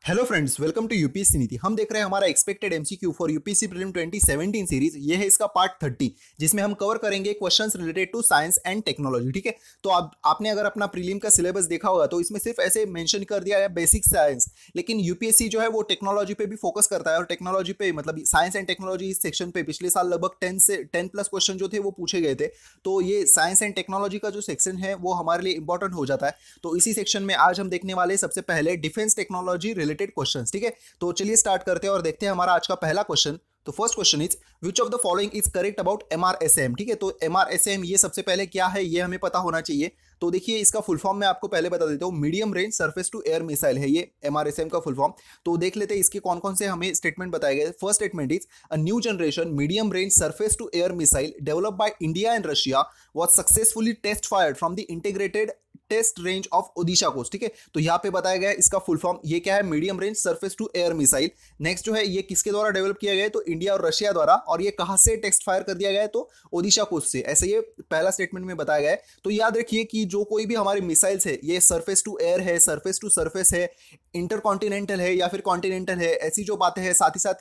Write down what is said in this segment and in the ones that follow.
Hello friends, welcome to UPSC Niti. हम देख रहे हैं हमारा expected MCQ for UPSC prelim 2017 series. ये है इसका पार्ट 30, जिसमें हम कवर करेंगे questions related to science and technology. ठीक है, तो आपने अगर अपना प्रीलिम का सिलेबस देखा होगा तो इसमें सिर्फ ऐसे मेंशन कर दिया है बेसिक साइंस, लेकिन यूपीएससी जो है वो टेक्नोलॉजी पे भी फोकस करता है। और टेक्नोलॉजी पे मतलब साइंस एंड टेक्नोलॉजी इस सेक्शन पे पिछले साल लगभग 10 प्लस क्वेश्चन जो थे वो पूछे गए थे। तो ये साइंस एंड टेक्नोलॉजी का जो सेक्शन है वो हमारे लिए इंपॉर्टेंट हो जाता है। तो इसी सेक्शन में आज हम देखने वाले सबसे पहले डिफेंस टेक्नोलॉजी रिलेटेड क्वेश्चन। ठीक है, तो चलिए स्टार्ट करते हैं और देखते हैं हमारा आज का पहला क्वेश्चन। तो first question is which of the following is correct about MRSAM. ठीक है, तो एमआरएसएम ये सबसे पहले क्या है ये हमें पता होना चाहिए। तो देखिए इसका फुल फॉर्म मैं आपको पहले बता देता हूँ। Medium range surface to air missile है ये एमआरएसएम का फुल फॉर्म। तो देख लेते हैं इसके कौन कौन से हमें स्टेटमेंट बताए गए। First statement is a new generation medium range surface to air missile develop by India and Russia was successfully test fired from the integrated test range of Odisha coast. ठीक है, तो यहाँ पे बताया गया है इसका फुल फॉर्म ये क्या है, medium range surface to air missile. Next जो है ये किसके द्वारा डेवलप किया गया है, तो इंडिया और रशिया द्वारा। और ये कहां से टेस्ट फायर कर दिया गया है, तो ओडिशा कोस्ट से। ऐसे ये पहला स्टेटमेंट में बताया गया है। तो याद रखिए कि जो कोई भी हमारे मिसाइल्स है ये सरफेस टू एयर है, सरफेस टू सरफेस है, इंटरकॉन्टिनेंटल है या फिर कॉन्टिनेंटल है, ऐसी जो बातें हैं। साथ ही साथ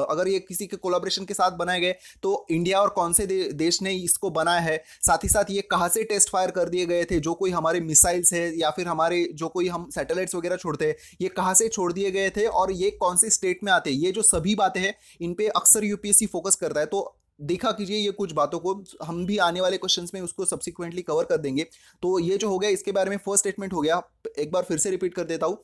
अगर ये किसी के कोलाब्रेशन के साथ बनाए गए तो इंडिया और कौन से देश ने इसको बनाया है। साथ ही साथ ये कहां से टेस्ट फायर कर दिए गए थे, जो कोई हमारे मिसाइल्स है या फिर हमारे जो कोई हम सैटेलाइट्स वगैरह छोड़ते हैं, ये कहां से छोड़ दिए गए थे और ये कौन से स्टेट में आते हैं। ये जो सभी बातें हैं इन पे अक्सर यूपीएससी फोकस करता है। तो देखा कीजिए ये कुछ बातों को हम भी आने वाले क्वेश्चंस में उसको सब्सिक्वेंटली कवर कर देंगे। तो ये जो हो गया इसके बारे में फर्स्ट स्टेटमेंट हो गया। एक बार फिर से रिपीट कर देता हूं।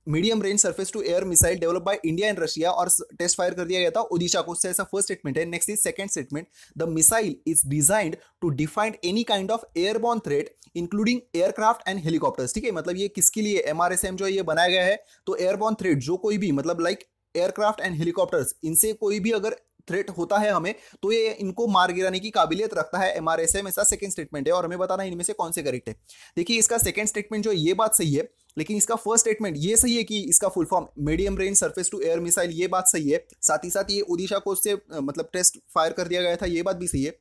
Medium range surface to air missile develop by India and Russia और टेस्ट फायर कर दिया गया था ओडिशा को, ऐसा फर्स्ट स्टेटमेंट है। Next is second statement, the missile is designed to define any kind of airborne threat including aircraft and helicopters. ठीक है, मतलब ये किसके लिए एमआरएसएम जो है ये बनाया गया है, तो एयरबॉर्न थ्रेट जो कोई भी मतलब लाइक एयरक्राफ्ट एंड हेलीकॉप्टर्स, इनसे कोई भी अगर थ्रेट होता है हमें तो ये इनको मार गिराने की काबिलियत रखता है एमआरएसएम, ऐसा सेकंड स्टेटमेंट है। और हमें बताना इनमें से कौन से करेक्ट है। देखिए इसका सेकंड स्टेटमेंट जो ये बात सही है, लेकिन इसका फर्स्ट स्टेटमेंट ये सही है कि इसका full form medium range surface to air missile, ये बात सही है। साथ ही साथ ये ओडिशा कोस्ट से मतलब टेस्ट फायर कर दिया गया था, ये बात भी सही है।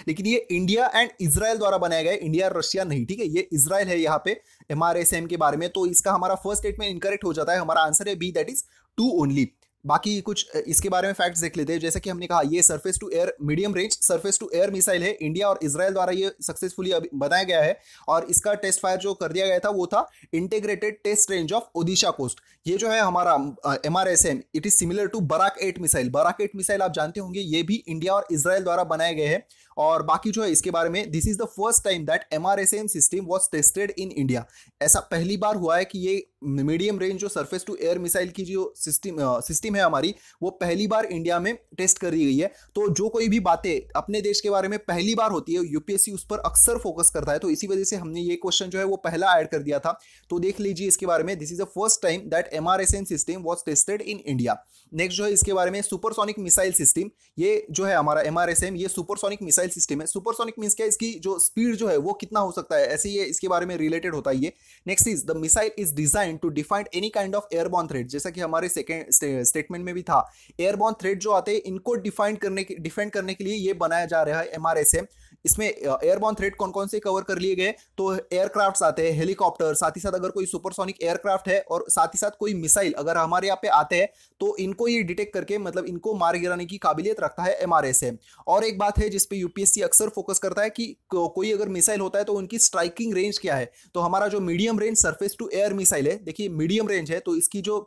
लेकिन ये इंडिया एंड इजराइल द्वारा बनाया गया है, इंडिया और रशिया नहीं। ठीक है, ये इजराइल है यहाँ पे एमआरएसएम के बारे में। तो इसका हमारा फर्स्ट स्टेटमेंट इनकरेक्ट हो जाता है। हमारा आंसर है बी, दैट इज 2 ओनली। बाकी कुछ इसके बारे में फैक्ट्स देख लेते हैं। जैसे कि हमने कहा ये surface to air medium range surface to air missile है, इंडिया और इजराइल द्वारा ये सक्सेसफुली बनाया गया है। और इसका टेस्ट फायर जो कर दिया गया था वो था integrated test range of Odisha coast. ये जो है हमारा MRSAM, it is similar to Barak 8 missile. Barak 8 missile आप जानते होंगे, ये भी इंडिया और इजराइल द्वारा बनाए गए हैं। और बाकी जो है इसके बारे में, this is the first time that MRSAM system was tested in India. ऐसा पहली बार हुआ है कि ये मीडियम रेंज जो सरफेस टू एयर मिसाइल की जो सिस्टम है हमारी, वो पहली बार इंडिया में टेस्ट करी गई है। तो जो कोई भी बातें अपने देश के बारे में पहली बार होती है, यूपीएससी उस पर अक्सर फोकस करता है। तो इसी वजह से हमने ये क्वेश्चन जो है वो पहला ऐड कर दिया था। तो देख लीजिए इसके बारे में, this is the first time that MRSAM system was tested in India. Next जो है इसके बारे में सुपरसोनिक मिसाइल सिस्टम, ये जो है हमारा एमआरएसएम, ये सुपरसोनिक मिसाइल सिस्टम है। सुपरसोनिक मींस क्या है, इसकी जो स्पीड जो है वो कितना हो सकता है, ऐसे ये इसके बारे में रिलेटेड होता है ये। Next is the missile is design to define any kind of airborne threat, जैसा कि हमारे सेकंड स्टेटमेंट में भी था। एयरबॉर्न थ्रेट जो आते हैं इनको डिफेंड करने के लिए ये बनाया जा रहा है एमआरएसएम। इसमें एयरबॉर्न थ्रेट कौन कौन से कवर कर लिए गए, तो एयरक्राफ्ट आते हैं, हेलीकॉप्टर, साथ ही साथ अगर कोई सुपरसोनिक एयरक्राफ्ट है और साथ ही साथ कोई मिसाइल अगर हमारे यहाँ पे आते हैं तो इनको ये डिटेक्ट करके मतलब इनको मार गिराने की काबिलियत रखता है एमआरएसएम। और एक बात है जिसपे यूपीएससी अक्सर फोकस करता है कि कोई अगर मिसाइल होता है तो उनकी स्ट्राइकिंग रेंज क्या है। तो हमारा जो medium range surface to air missile है, देखिए मीडियम रेंज है तो इसकी जो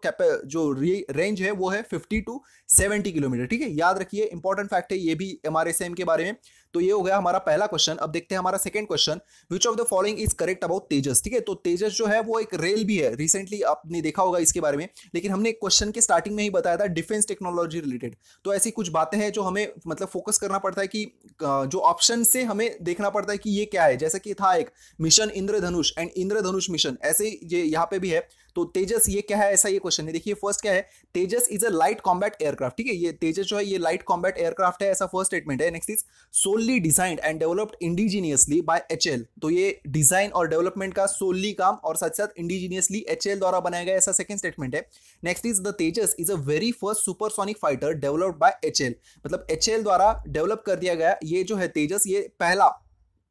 रेंज है वो है 50 to 70 किलोमीटर। ठीक है, याद रखिए, इंपॉर्टेंट फैक्ट है ये भी एमआरएसएम के बारे में। तो ये हो गया हमारा पहला क्वेश्चन। अब देखते हैं हमारा second question, which of the following is correct about Tejas. ठीक है, तो तेजस जो है वो एक रेल भी है, रिसेंटली आपने देखा होगा इसके बारे में, लेकिन हमने क्वेश्चन के स्टार्टिंग में ही बताया था डिफेंस टेक्नोलॉजी रिलेटेड। तो ऐसी कुछ बातें हैं जो हमें मतलब फोकस करना पड़ता है कि जो ऑप्शन से हमें देखना पड़ता है कि ये क्या है। जैसे कि था एक mission Indradhanush and Indradhanush mission, ऐसे ये यहाँ पे भी है। तो तेजस ये क्या है, ऐसा ये क्वेश्चन है। देखिए फर्स्ट क्या है, Tejas is a light combat aircraft. ठीक है, ये तेजस जो है ये लाइट कॉम्बैट एयरक्राफ्ट है, ऐसा फर्स्ट स्टेटमेंट है। Next is solely designed and developed indigenously by HAL. तो ये डिजाइन और डेवलपमेंट का सोलली काम और साथ साथ इंडिजीनियसली एचएल द्वारा बनाया गया, ऐसा सेकंड स्टेटमेंट है। Next is the Tejas is a very first supersonic fighter developed by HL, मतलब एचएल द्वारा डेवलप कर दिया गया ये जो है तेजस, ये पहला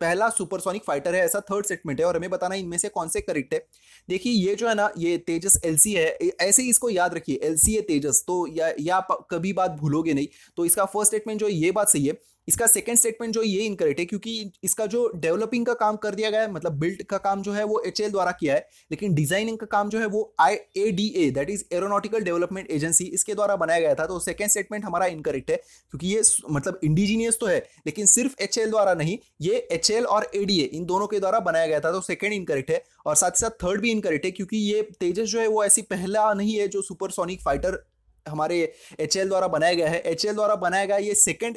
पहला सुपरसोनिक फाइटर है, ऐसा थर्ड स्टेटमेंट है और हमें बताना है इनमें से कौन से करेक्ट है। देखिए ये जो है ना, ये तेजस एलसी है, ऐसे ही इसको याद रखिए, एलसी है तेजस, तो या आप कभी बात भूलोगे नहीं। तो इसका फर्स्ट स्टेटमेंट जो है ये बात सही है। इसका सेकंड स्टेटमेंट जो ये इनकरेक्ट है, क्योंकि इसका जो डेवलपिंग का काम कर दिया गया है, मतलब बिल्ड का काम जो है वो एचएएल द्वारा किया है, लेकिन डिजाइनिंग का काम जो है वो IADA that is aeronautical development agency इसके द्वारा बनाया गया था। तो सेकंड स्टेटमेंट हमारा इनकरेक्ट है, क्योंकि ये मतलब इंडिजीनियस तो है लेकिन सिर्फ एचएएल द्वारा नहीं, ये एचएएल और एडीए इन दोनों के द्वारा बनाया गया था। तो सेकंड इनकरेक्ट है और साथ ही साथ थर्ड भी इनकरेक्ट है, क्योंकि ये तेजस जो है वो ऐसी पहला नहीं है जो सुपरसोनिक फाइटर हमारे एचएएल द्वारा बनाया गया है। एचएएल द्वारा बनाया गया ये सेकंड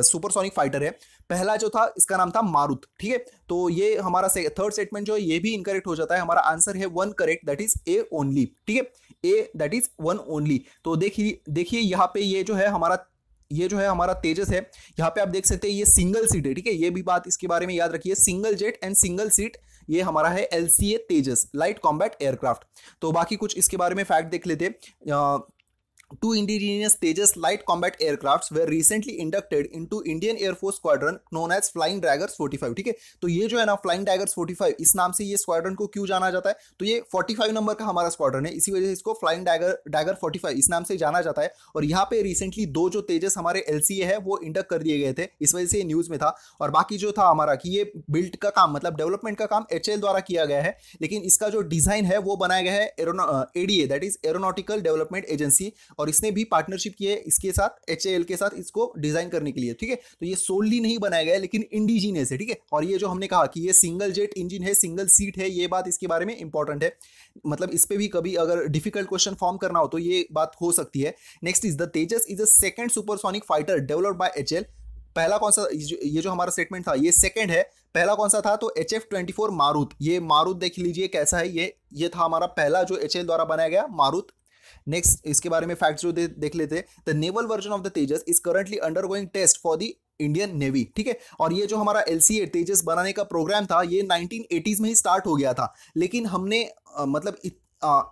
सुपरसोनिक फाइटर है। पहला जो था इसका नाम था मारुत, ठीक है। तो ये हमारा थर्ड स्टेटमेंट जो है ये भी इनकरेक्ट हो जाता है। हमारा आंसर है one correct, that is A only, ठीक है, ए दैट इज वन ओनली। तो देखिए यहाँ पे ये जो है हमारा तेजस है, यहाँ पे आप देख सकते हैं ये सिंगल सीट है, ठीक है। ये भी बात इसके बारे में याद रखिए, single jet and single seat, ये हमारा है एलसीए तेजस, लाइट कॉम्बैट एयरक्राफ्ट। तो बाकी कुछ इसके बारे में फैक्ट देख लेते। Two indigenous Tejas light combat aircrafts were recently inducted into Indian Air Force squadron known as Flying Daggers 45, ठीक है। तो ये जो है ना Flying Daggers 45, इस नाम से ये स्क्वाड्रन को क्यों जाना जाता है, तो ये 45 नंबर का हमारा स्क्वाड्रन है, इसी वजह से इसको Flying Dagger 45 इस नाम से जाना जाता है। और यहाँ पे रिसेंटली दो जो तेजस हमारे एलसीए है वो इंडक्ट कर दिए गए थे, इस वजह से ये न्यूज में था। और बाकी जो था हमारा कि ये बिल्ड का काम मतलब डेवलपमेंट का काम एचएएल द्वारा किया गया है, लेकिन इसका जो डिजाइन है वो बनाया गया है ADA that is aeronautical development agency, और इसने भी पार्टनरशिप की है इसके साथ, एचएएल के साथ, इसको डिजाइन करने के लिए, ठीक है। तो ये सोलली नहीं बनाया गया है लेकिन इंडिजीनियस है, ठीक है। और ये जो हमने कहा कि ये सिंगल जेट इंजन है, सिंगल सीट है, ये बात इसके बारे में इंपॉर्टेंट है, मतलब इस पे भी कभी अगर डिफिकल्ट क्वेश्चन फॉर्म करना हो तो ये बात हो सकती है। Next is the Tejas is the second supersonic fighter developed by HAL. पहला कौन सा, ये जो हमारा स्टेटमेंट था ये सेकंड है, पहला कौन सा था, तो HF-24 मारुत। ये मारुत देख लीजिए कैसा है, ये था हमारा पहला जो एचएएल द्वारा बनाया गया मारुत। नेक्स्ट इसके बारे में फैक्ट्स जो देख लेते हैं, the naval version of the Tejas is currently undergoing test for the Indian navy, ठीक है। और ये जो हमारा एलसीए तेजस बनाने का प्रोग्राम था ये 1980s में ही स्टार्ट हो गया था, लेकिन हमने मतलब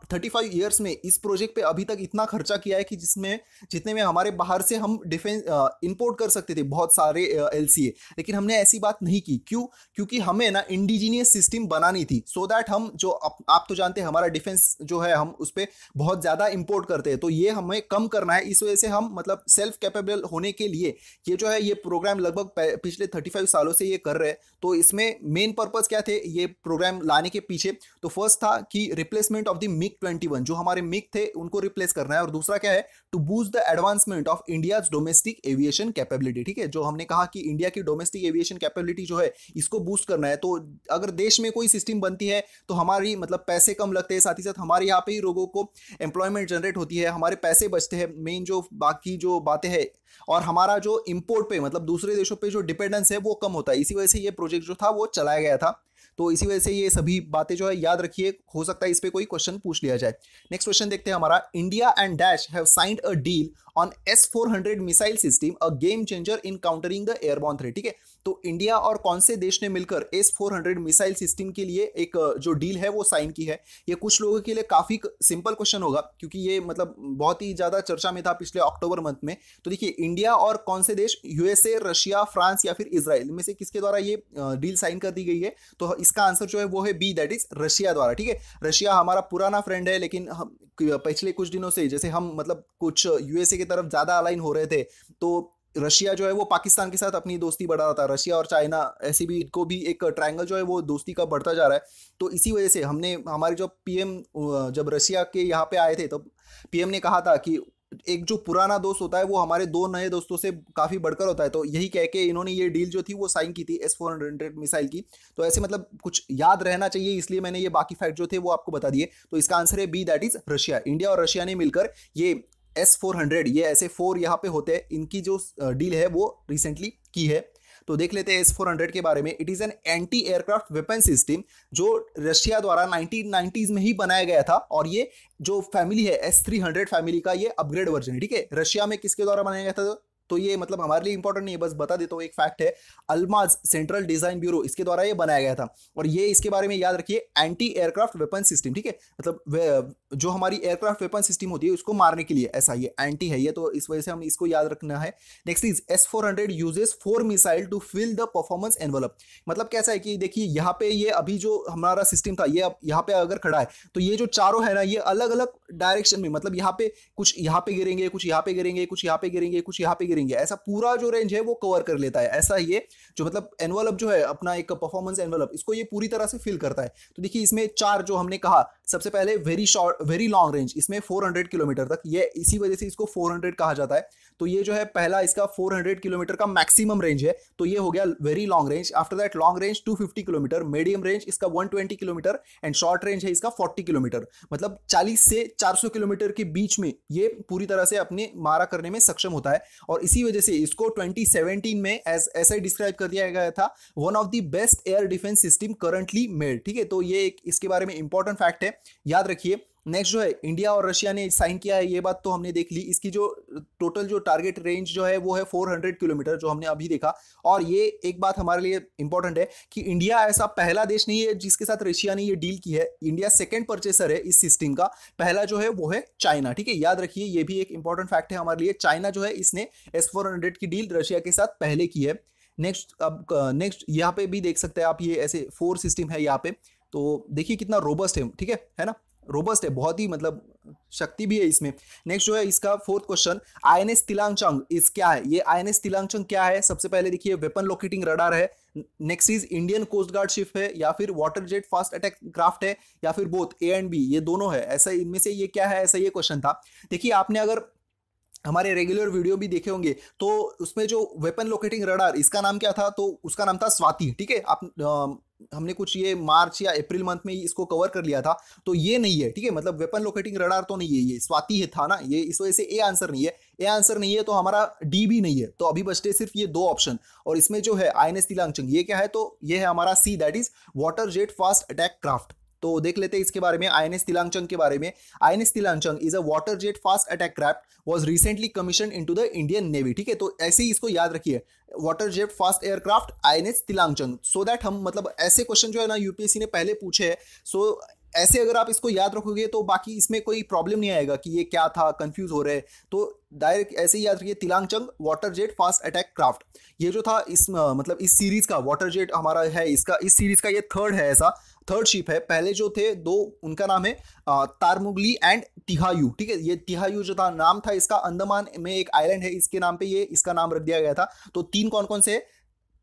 35 ईयर्स में इस प्रोजेक्ट पे अभी तक इतना खर्चा किया है कि जितने में हमारे बाहर से हम डिफेंस इंपोर्ट कर सकते थे बहुत सारे एलसीए, लेकिन हमने ऐसी बात नहीं की। क्यों? क्योंकि हमें ना इंडिजीनियस सिस्टम बनानी थी, सो दैट हम जो आप तो जानते हैं हमारा डिफेंस जो है हम उस पर बहुत ज़्यादा इंपोर्ट करते हैं, तो ये हमें कम करना है। इस वजह से हम मतलब सेल्फ कैपेबल होने के लिए ये जो है ये प्रोग्राम लगभग पिछले 35 सालों से ये कर रहे हैं। तो इसमें मेन पर्पज़ क्या थे ये प्रोग्राम लाने के पीछे, तो फर्स्ट था कि रिप्लेसमेंट ऑफ MiG-21, जो हमारे मिग थे उनको रिप्लेस करना है, और दूसरा क्या है, to boost the advancement of India's domestic aviation capability, ठीक है। जो हमने कहा कि इंडिया की डोमेस्टिक एविएशन कैपेबिलिटी जो है इसको बूस्ट करना है। तो अगर देश में कोई सिस्टम बनती है तो हमारी मतलब पैसे कम लगते हैं, साथ ही साथ हमारे यहाँ पे ही लोगों को एम्प्लॉयमेंट जनरेट होती है, हमारे पैसे बचते हैं, मेन जो बाकी जो बातें हैं, और हमारा जो इंपोर्ट पे मतलब दूसरे देशों पे जो डिपेंडेंस है वो कम होता है। इसी वजह से ये प्रोजेक्ट जो था वो चलाया गया था। तो इसी वजह से ये सभी बातें जो है याद रखिए, हो सकता है इस पे कोई क्वेश्चन पूछ लिया जाए। नेक्स्ट क्वेश्चन देखते हैं हमारा, India and dash have signed a deal on S-400 missile system, a game changer in countering the airborne threat, ठीक है। तो इंडिया और कौन से देश ने मिलकर S-400 मिसाइल सिस्टम के लिए एक जो डील है वो साइन की है। ये कुछ लोगों के लिए काफी सिंपल क्वेश्चन होगा, क्योंकि ये मतलब बहुत ही ज्यादा चर्चा में था पिछले अक्टूबर मंथ में। तो देखिए इंडिया और कौन से देश, यूएसए, रशिया, फ्रांस या फिर इजराइल में से किसके द्वारा ये डील साइन कर दी गई है, तो इसका आंसर जो है वो है बी, दैट इज रशिया द्वारा, ठीक है। रशिया हमारा पुराना फ्रेंड है, लेकिन हम पिछले कुछ दिनों से जैसे हम मतलब कुछ यूएसए की तरफ ज्यादा अलाइन हो रहे थे, तो रशिया जो है वो पाकिस्तान के साथ अपनी दोस्ती बढ़ा रहा था। रशिया और चाइना ऐसी भी इनको भी एक ट्रायंगल जो है वो दोस्ती का बढ़ता जा रहा है। तो इसी वजह से हमने हमारे जो पीएम जब रशिया के यहाँ पे आए थे तो पीएम ने कहा था कि एक जो पुराना दोस्त होता है वो हमारे दो नए दोस्तों से काफ़ी बढ़कर होता है। तो यही कह के इन्होंने ये डील जो थी वो साइन की थी S-400 मिसाइल की। तो ऐसे मतलब कुछ याद रहना चाहिए, इसलिए मैंने ये बाकी फैक्ट जो थे वो आपको बता दिए। तो इसका आंसर है B, that is Russia. India और रशिया ने मिलकर ये S-400, ये ऐसे 4 यहाँ पे होते हैं, इनकी जो डील है वो रिसेंटली की है। तो देख लेते हैं S-400 के बारे में। It is an anti aircraft weapon system जो रशिया द्वारा 1990s में ही बनाया गया था, और ये जो फैमिली है S-300 फैमिली का ये अपग्रेड वर्जन है, ठीक है। रशिया में किसके द्वारा बनाया गया था, तो ये मतलब हमारे लिए इंपॉर्टेंट नहीं है, बस बता देता हूँ, एक फैक्ट है। अल्माज सेंट्रल डिजाइन ब्यूरो, इसके द्वारा ये बनाया गया था। और ये इसके बारे में याद रखिए, एंटी एयरक्राफ्ट वेपन सिस्टम, ठीक है, मतलब जो हमारी एयरक्राफ्ट वेपन सिस्टम होती है उसको मारने के लिए, ऐसा ये एंटी है ये, तो इस वजह से हम इसको याद रखना है। Next is S-400 uses 4 missile to fill the performance envelope. मतलब कैसा है कि देखिए यहाँ पे ये अभी जो हमारा सिस्टम था, ये अब यहाँ पे अगर खड़ा है तो ये जो चारों है ना, ये अलग अलग डायरेक्शन में, मतलब यहाँ पे कुछ यहाँ पे गिरेंगे, कुछ यहाँ पे गिरेंगे, कुछ यहाँ पे गिरेंगे, कुछ यहाँ पे गिरेंगे, ऐसा पूरा जो रेंज है वो कवर कर लेता है। ऐसा ये जो मतलब एनवलप जो है अपना एक परफॉर्मेंस एनवलप, इसको ये पूरी तरह से फिल करता है। तो देखिए इसमें चार जो हमने कहा, सबसे पहले very short very long range, इसमें 400 किलोमीटर तक, ये इसी वजह से इसको 400 कहा जाता है। तो ये जो है पहला इसका 400 किलोमीटर का मैक्सिमम रेंज है, तो ये हो गया very long range. After that long range 250 kilometre, medium range इसका 120 किलोमीटर एंड शॉर्ट रेंज है इसका 40 किलोमीटर। मतलब 40 से 400 किलोमीटर के बीच में ये पूरी तरह से अपने मारा करने में सक्षम होता है। और इसी वजह से इसको 2017 में ऐसा ही डिस्क्राइब कर दिया गया था, one of the best air defence system currently made, ठीक है। तो ये एक इसके बारे में इंपॉर्टेंट फैक्ट है, याद रखिए। नेक्स्ट जो है इंडिया और रशिया ने साइन किया है, ये बात तो हमने देख ली। इसकी जो टोटल जो टारगेट रेंज जो है वो है 400 किलोमीटर, जो हमने अभी देखा। और ये एक बात हमारे लिए इंपॉर्टेंट है कि इंडिया ऐसा पहला देश नहीं है जिसके साथ रशिया ने ये डील की है। इंडिया सेकंड परचेसर है इस सिस्टम का, पहला जो है वो है चाइना, ठीक है, याद रखिए। ये भी एक इंपॉर्टेंट फैक्ट है हमारे लिए। चाइना जो है इसने S-400 की डील रशिया के साथ पहले की है। नेक्स्ट, अब नेक्स्ट यहाँ पे भी देख सकते हैं आप, ये ऐसे 4 सिस्टम है यहाँ पे, तो देखिए कितना रोबस्ट है, ठीक है ना, रोबस्ट है बहुत ही, मतलब शक्ति भी है इसमें। नेक्स्ट जो है इसका फोर्थ क्वेश्चन, INS तिलांगचंग इस क्या है? ये INS तिलांगचंग क्या है? सबसे पहले देखिए वेपन लोकेटिंग रडार है। Next is Indian coast guard ship है, या फिर water jet fast attack craft है, या फिर बोथ A एंड B, ये दोनों है। ऐसा इनमें से ये क्या है, ऐसा ये क्वेश्चन था। देखिए आपने अगर हमारे रेगुलर वीडियो भी देखे होंगे तो उसमें जो वेपन लोकेटिंग रडार, इसका नाम क्या था? तो उसका नाम था स्वाति, ठीक है। आप हमने कुछ ये मार्च या अप्रैल मंथ में इसको कवर कर लिया था। तो ये नहीं है, ठीक है, मतलब वेपन लोकेटिंग रडार तो नहीं है, ये स्वाति है था ना, ये इस वजह से ए आंसर नहीं है। ए आंसर नहीं है तो हमारा डी भी नहीं है, तो अभी बचते सिर्फ ये दो ऑप्शन। और इसमें जो है INS तिलांगचंग, ये क्या है? तो ये है हमारा C, that is water jet fast attack craft. तो देख लेते हैं इसके बारे में, INS तिलांगचंग के बारे में। INS Tillanchang is a water jet fast attack craft was recently commission into the Indian navy, ठीक है। तो ऐसे ही इसको याद रखिए, water jet fast aircraft INS Tillanchang, so that हम मतलब ऐसे क्वेश्चन जो है ना यूपीएससी ने पहले पूछे हैं। सो ऐसे अगर आप इसको याद रखोगे तो बाकी इसमें कोई प्रॉब्लम नहीं आएगा कि ये क्या था, कंफ्यूज हो रहे हैं। तो डायरेक्ट ऐसे ही याद रखिए, Tillanchang water jet fast attack craft. ये जो था इस मतलब इस सीरीज का वाटर जेट हमारा है, इसका इस सीरीज का ये थर्ड है, ऐसा थर्ड शिप है। पहले जो थे दो, उनका नाम है तारमुगली एंड तिहायू, ठीक है। ये तिहायू जो था नाम था इसका, अंडमान में एक आइलैंड है इसके नाम पे ये इसका नाम रख दिया गया था। तो तीन कौन कौन से?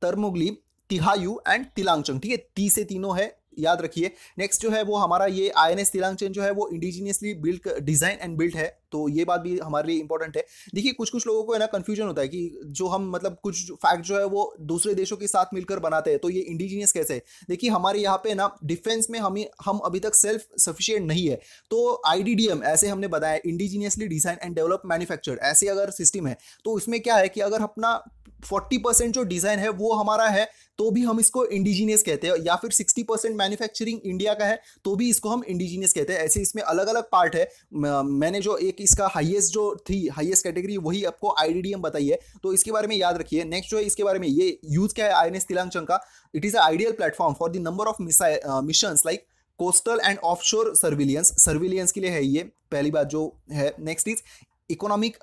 तरमुगली, तिहायू एंड तिलांगचंग, ठीक है, ती से तीनों है, याद रखिए। नेक्स्ट जो है वो हमारा ये INS तिलांगचंग जो है वो indigenously build design and built है, तो ये बात भी हमारे लिए इंपॉर्टेंट है। देखिए कुछ कुछ लोगों को है ना कंफ्यूजन होता है कि जो हम मतलब कुछ फैक्ट जो है वो दूसरे देशों के साथ मिलकर बनाते हैं, तो ये इंडिजिनियस कैसे है? देखिए हमारे यहाँ पे ना डिफेंस में हम अभी तक सेल्फ सफिशिएंट नहीं है। तो IDDM ऐसे हमने बताया, indigenously design and develop manufactured, ऐसे अगर सिस्टम है तो उसमें क्या है कि अगर अपना 40% जो डिजाइन है वो हमारा है तो भी हम इसको इंडिजीनियस कहते हैं, या फिर 60% मैन्युफैक्चरिंग इंडिया का है तो भी इसको हम इंडिजीनियस कहते हैं। ऐसे इसमें अलग अलग पार्ट है। मैंने जो एक इसका हाईएस्ट जो थी, हाईएस्ट कैटेगरी, वही आपको IDDM बताई है, तो इसके बारे में याद रखिए। नेक्स्ट जो है इसके बारे में, ये यूज क्या है INS तिलांगचंग का? It is ideal platform for the number of missions like coastal and offshore surveillance के लिए है ये, पहली बात जो है। नेक्स्ट इज इकोनॉमिक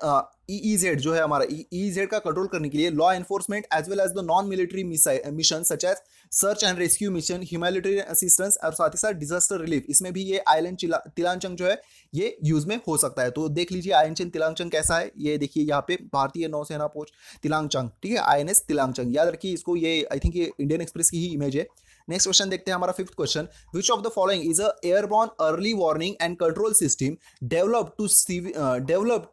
EEZ जो है हमारा, EEZ का कंट्रोल करने के लिए law enforcement as well as the non military mission such as search and rescue mission, humanitarian assistance और साथ ही साथ डिजास्टर रिलीफ, इसमें भी ये आइलैंड तिलांगचंग जो है ये यूज में हो सकता है। तो देख लीजिए INS तिलांगचंग कैसा है, ये देखिए यहाँ पे भारतीय नौसेना पोस्ट तिलांगचंग, ठीक है, INS तिलांगचंग, याद रखिए इसको। ये आई थिंक ये इंडियन एक्सप्रेस की ही इमेज है। नेक्स्ट क्वेश्चन देखते हैं हमारा fifth question, which of the following is a airborne early warning and control system developed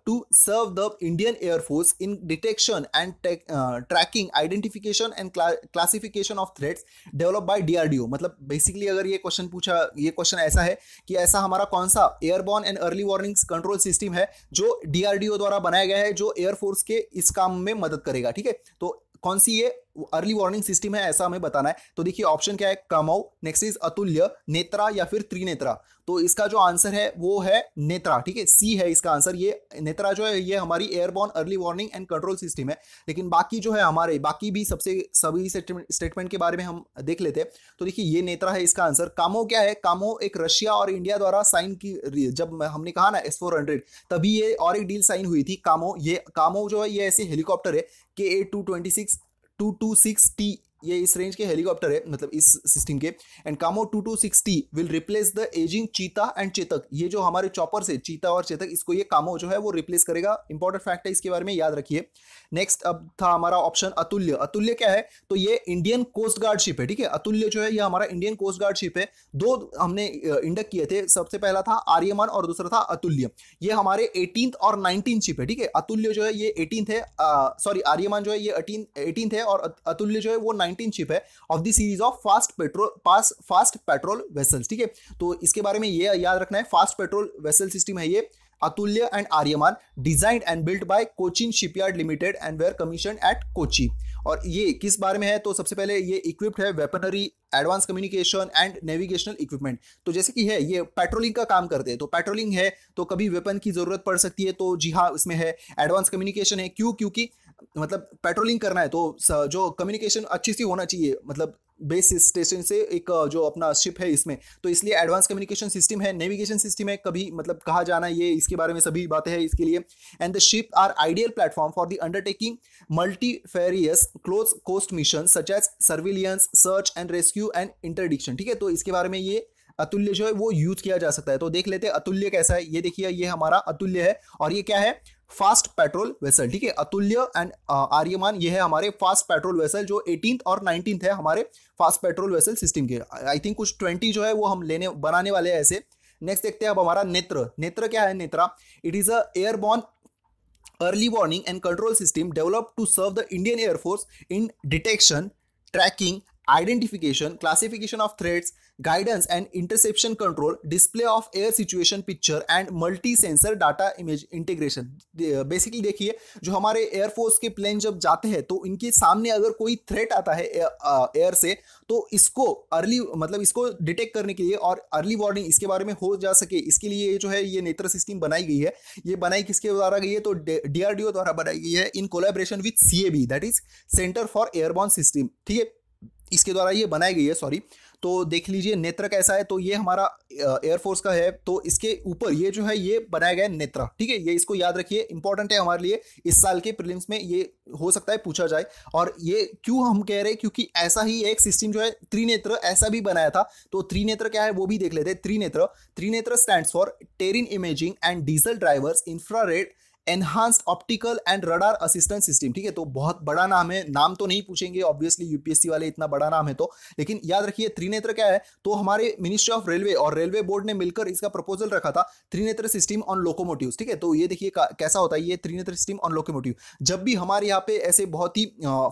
to serve the Indian air force in detection and tracking, identification and classification of threats developed by DRDO। मतलब basically अगर ये question पूछा, ये question ऐसा है कि ऐसा हमारा कौन सा airborne and early warning control system है जो DRDO द्वारा बनाया गया है, जो एयरफोर्स के इस काम में मदद करेगा, ठीक है। तो कौन सी ये अर्ली वार्निंग सिस्टम है ऐसा हमें बताना है। तो देखिए ऑप्शन क्या है, कामो, नेक्स्ट इज अतुल्य, नेत्रा या फिर त्रिनेत्रा। तो इसका जो आंसर है वो है नेत्रा, ठीक है, सी है इसका आंसर। ये नेत्रा जो है ये हमारी airborne early warning and control system है। लेकिन बाकी जो है हमारे बाकी भी सभी स्टेटमेंट के बारे में हम देख लेते हैं। तो देखिए ये नेत्रा है इसका आंसर। कामो क्या है, कामो एक रशिया और इंडिया द्वारा साइन की, जब हमने कहा ना S-400 तभी ये और एक डील साइन हुई थी कामो। ये कामो जो है ये ऐसे हेलीकॉप्टर है KA-226 ये इस रेंज के हेलीकॉप्टर है, मतलब इस सिस्टम के। एंड कामो 226T will replace the ageing चीता एंड चेतक। ये जो हमारे चॉपर्स है चीता और चेतक, इसको ये कामो जो है वो रिप्लेस करेगा। इंपॉर्टेंट फैक्ट है, इसके बारे में याद रखिए। नेक्स्ट अब था हमारा ऑप्शन अतुल्य। अतुल्य क्या है, तो ये इंडियन कोस्ट गार्ड शिप है, ठीक है। अतुल्य जो है ये हमारा इंडियन कोस्ट गार्ड शिप है। दो हमने इंडक किए थे, सबसे पहला था आर्यमान और दूसरा था अतुल्य। ये हमारे 18th और 19th शिप है, ठीक है। अतुल्य जो है ये 18th है, सॉरी आर्यमान जो है ये 18th है और अतुल्य जो है वो 19th शिप है of the series of fast patrol vessels, ठीक है। तो इसके बारे में ये याद रखना है, फास्ट पेट्रोल वेसल सिस्टम है ये Atulya and Aryaman, designed and built by Cochin shipyard limited and were commission at Kochi. और ये किस बारे में है, तो सबसे पहले ये इक्विप्ड है weaponry, advance communication and navigational equipment. तो जैसे कि है ये पेट्रोलिंग का काम करते हैं, तो पेट्रोलिंग है तो कभी वेपन की जरूरत पड़ सकती है, तो जी हाँ इसमें है। एडवांस कम्युनिकेशन है, क्योंकि मतलब पेट्रोलिंग करना है तो जो कम्युनिकेशन अच्छी सी होना चाहिए, मतलब बेस स्टेशन से एक जो अपना शिप है इसमें, तो इसलिए एडवांस कम्युनिकेशन सिस्टम है। नेविगेशन सिस्टम है, कभी मतलब कहाँ जाना है ये इसके बारे में सभी बातें हैं इसके लिए। And the ship are ideal platform for the undertaking multifarious close coast mission such as surveillance, search and rescue and interdiction, ठीक है। तो इसके बारे में ये अतुल्य जो है वो यूज किया जा सकता है। तो देख लेते हैं अतुल्य कैसा है। ये देखिए ये हमारा अतुल्य है और ये क्या है, फास्ट पेट्रोल वेसल, ठीक है। अतुल्य एंड आर्यमान ये है हमारे फास्ट पेट्रोल वेसल जो 18th और 19th है हमारे फास्ट पेट्रोल वेसल सिस्टम के। आई थिंक कुछ 20 जो है वो हम बनाने वाले हैं ऐसे। नेक्स्ट देखते हैं अब हमारा नेत्र। नेत्र क्या है, Netra it is a airborne early warning and control system developed to serve the Indian air force in detection, tracking, identification, classification of threats, guidance and interception control, display of air situation picture and multi-sensor data image integration। Basically देखिए जो हमारे air force के plane जब जाते हैं तो इनके सामने अगर कोई थ्रेट आता है एयर से, तो इसको अर्ली मतलब इसको डिटेक्ट करने के लिए और अर्ली वार्निंग इसके बारे में हो जा सके, इसके लिए जो है ये नेत्र सिस्टम बनाई गई है। ये बनाई किसके द्वारा गई है, तो DRDO द्वारा बनाई गई है in collaboration with CAB, that is centre for airborne system, ठीक है। इसके द्वारा ये बनाई गई है, सॉरी। तो देख लीजिए नेत्र कैसा है, तो ये हमारा एयरफोर्स का है, तो इसके ऊपर ये जो है ये बनाया गया है नेत्रा, ठीक है। ये इसको याद रखिए, इंपॉर्टेंट है हमारे लिए, इस साल के प्रीलिम्स में ये हो सकता है पूछा जाए। और ये क्यों हम कह रहे हैं, क्योंकि ऐसा ही एक सिस्टम जो है त्रिनेत्र ऐसा भी बनाया था। तो त्रिनेत्र क्या है वो भी देख लेते हैं। Trinetra stands for टेरिन imaging and diesel drivers infrared enhanced optical and radar assistance system, ठीक है। तो बहुत बड़ा नाम है, नाम तो नहीं पूछेंगे ऑब्वियसली यूपीएससी वाले, इतना बड़ा नाम है तो, लेकिन याद रखिए त्रिनेत्र क्या है, तो हमारे मिनिस्ट्री ऑफ रेलवे और रेलवे बोर्ड ने मिलकर इसका प्रपोजल रखा था, त्रिनेत्र सिस्टम ऑन लोकोमोटिव, ठीक है। तो ये देखिए कैसा होता है ये त्रिनेत्र सिस्टम ऑन लोकोमोटिव। जब भी हमारे यहाँ पे ऐसे बहुत ही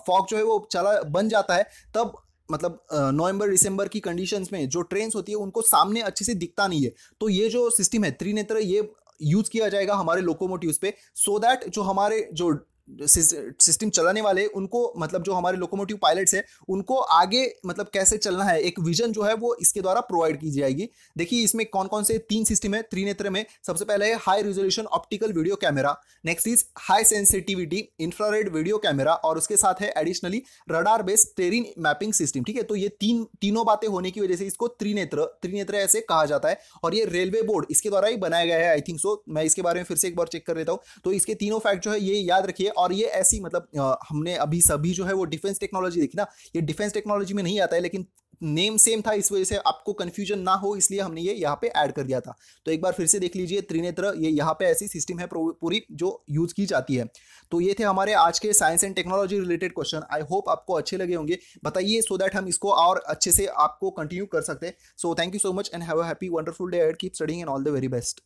फॉग जो है वो बन जाता है, तब मतलब नवंबर दिसंबर की कंडीशंस में जो ट्रेन्स होती है उनको सामने अच्छे से दिखता नहीं है, तो ये जो सिस्टम है त्रिनेत्र ये यूज किया जाएगा हमारे लोकोमोटिव्स पे, सो दैट जो हमारे जो सिस्टम चलाने वाले उनको, मतलब जो हमारे लोकोमोटिव पायलट्स है उनको आगे मतलब कैसे चलना है, एक विजन जो है वो इसके द्वारा प्रोवाइड की जाएगी। देखिए इसमें कौन कौन से 3 सिस्टम है त्रिनेत्र में। सबसे पहले है high resolution optical video camera, next is high sensitivity infrared video camera, और उसके साथ है additionally radar based टेरिन mapping system, ठीक है। तो ये तीनों बातें होने की वजह से इसको त्रिनेत्र ऐसे कहा जाता है, और ये रेलवे बोर्ड इसके द्वारा ही बनाया गया है, आई थिंक सो। मैं इसके बारे में फिर से एक बार चेक कर लेता हूँ। तो इसके तीनों फैक्ट जो है ये याद रखिए। और ये ऐसी मतलब हमने अभी सभी जो है वो डिफेंस टेक्नोलॉजी देखी ना, ये डिफेंस टेक्नोलॉजी में नहीं आता है, लेकिन नेम सेम था, इस वजह से आपको कंफ्यूजन ना हो इसलिए हमने ये यहाँ पे ऐड कर दिया था। तो एक बार फिर से देख लीजिए त्रिनेत्र, ये यहाँ पे ऐसी सिस्टम है पूरी जो यूज की जाती है। तो ये थे हमारे आज के science and technology related question. I hope आपको अच्छे लगे होंगे, बताइए सो दैट हम इसको और अच्छे से आपको कंटिन्यू कर सकते हैं। So thank you so much and have a happy wonderful day ahead, keep studying and all the very best.